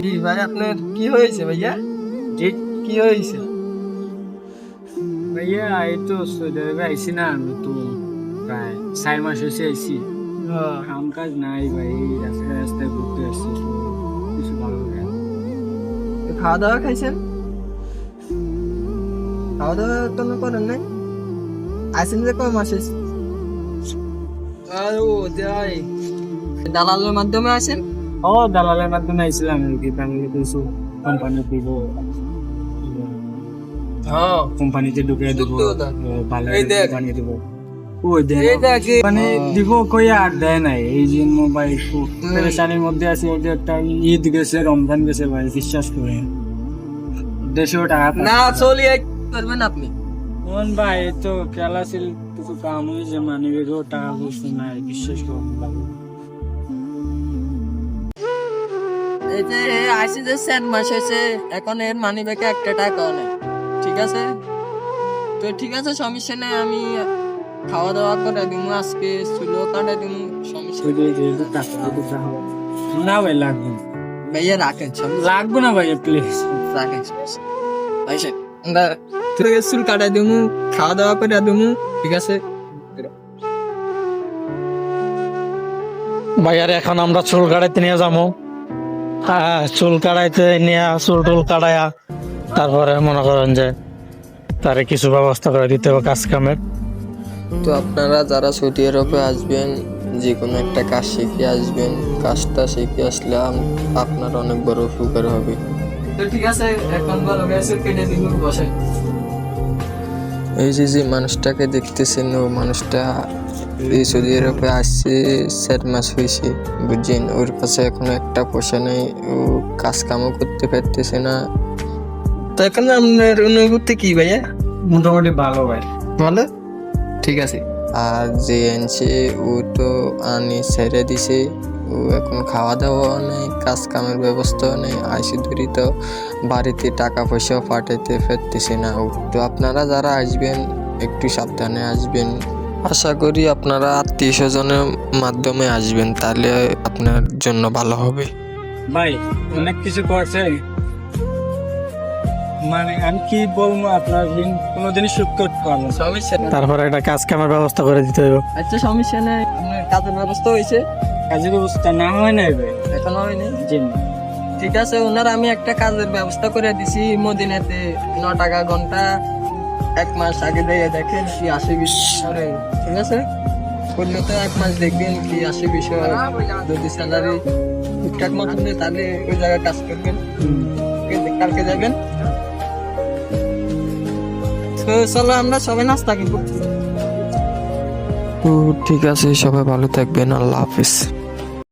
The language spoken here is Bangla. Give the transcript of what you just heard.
কি ভাই আপনার কি হয়েছে ভাইয়া? জি কি হয়েছে? ভাইয়া এই তো সৌদি আরবে আইসি না, আমি তো প্রায় 4 মাস হয়েছে আইসি। কাম কাজ নাই ভাই, রাস্তায় রাস্তায় ঘুরতে আসছি, কিছু ভালো লাগে না। খাওয়া দাওয়া খাইছেন? খাওয়া দাওয়া কোনো করেন নাই? আইসেন যে কয় মাস হয়েছে? দালালের মাধ্যমে আসেন? ও দালালের মাধ্যমে আইছিলাম আর কি, ফ্যামিলি কিছু কোম্পানি দিব, কোম্পানিতে ঢুকে দেবো, ভালো কোম্পানি দেবো। মানে দিব কই আর দেয় নাই, এই জন্য ভাই একটু পেরেশানির মধ্যে আছি। ওদের একটা ঈদ গেছে, রমজান গেছে ভাই, বিশ্বাস করে দেশেও টাকা না চলিয়ে করবেন আপনি? মোহন ভাই তো খেলা ছিল, কিছু কাম হয়েছে, মানে বেরো টাকা পয়সা নাই, বিশ্বাস করুন ভাই। এই যে আইসি যে 4 মাস হয়েছে, এখন এর মানি ব্যাগে 1 টাকাও নেই, ঠিক আছে? তো ঠিক আছে, সমস্যা নেই, আমি খাওয়া দাওয়া করে দিব, আজকে চুলো কাটা দিব, সমস্যা নেই। না ভাই লাগবে না। ভাইয়া রাখেন, লাগবে না ভাইয়া, প্লিজ রাখেন ভাই। আমরা তোকে চুল কাটাই দিব, খাওয়া দাওয়া করে দিব, ঠিক আছে? ভাইয়ার এখন আমরা চুল কাটাইতে নিয়ে যাবো। হ্যাঁ, চুল কাটাইতে নিয়ে চুল টুল কাটাইয়া তারপরে মনে করেন যে তারে কিছু ব্যবস্থা করে দিতে হবে কাজ কামের। তো আপনারা যারা সৌদি আরবে আসবেন, যে কোনো একটা কাজ শিখে আসবেন, কাজটা শিখে আসলে আপনার অনেক বড় উপকার হবে। তো ঠিক আছে, এখন ভালো গেছে, কেটে দিন, বসে। এই যে মানুষটাকে দেখতেছেন, ও মানুষটা এই সৌদি আরবে আসছে 4 মাস হয়েছে, বুঝছেন? ওর কাছে এখনো একটা পয়সা নেই, ও কাজ কামও করতে পারতেছে না। তো এখন আপনার অনুভূতি কি ভাইয়া? মোটামুটি ভালো ভাই। ভালো, ঠিক আছে। আর যে আনছে ও তো আনি ছেড়ে দিছে, ও এখন খাওয়া দাওয়া নেই, কাজ কামের ব্যবস্থাও নেই, আইসি ধরি তো বাড়িতে টাকা পয়সাও পাঠাইতে পারতেছে না ও। তো আপনারা যারা আসবেন একটু সাবধানে আসবেন, আশা করি আপনারা আত্মীয় স্বজনের মাধ্যমে আসবেন, তাহলে আপনার জন্য ভালো হবে। ভাই অনেক কিছু করছে, মানে আমি কি বলবো, আপনার কোনো জিনিস শুট করতে পারবো না। সমস্যা নেই, তারপরে একটা কাজ কামের ব্যবস্থা করে দিতে হবে। আচ্ছা সমস্যা নেই। আপনার কাজের ব্যবস্থা হয়েছে? কাজের ব্যবস্থা না হয় নাই ভাই, এখনো হয়নি? জি না। ঠিক আছে, ওনার আমি একটা কাজের ব্যবস্থা করে দিছি মদিনাতে, 9 টাকা ঘন্টা, 1 মাস আগে দিয়ে দেখেন কি আসে বিষয়, ঠিক আছে? করলে তো 1 মাস দেখবেন কি আসে বিষয়, যদি স্যালারি ঠিকঠাক মতন দেয় তাহলে ওই জায়গায় কাজ করবেন, কালকে যাবেন। তো চলো আমরা সবাই নাস্তা করবো। তো ঠিক আছে, সবাই ভালো থাকবেন, আল্লাহ হাফিজ।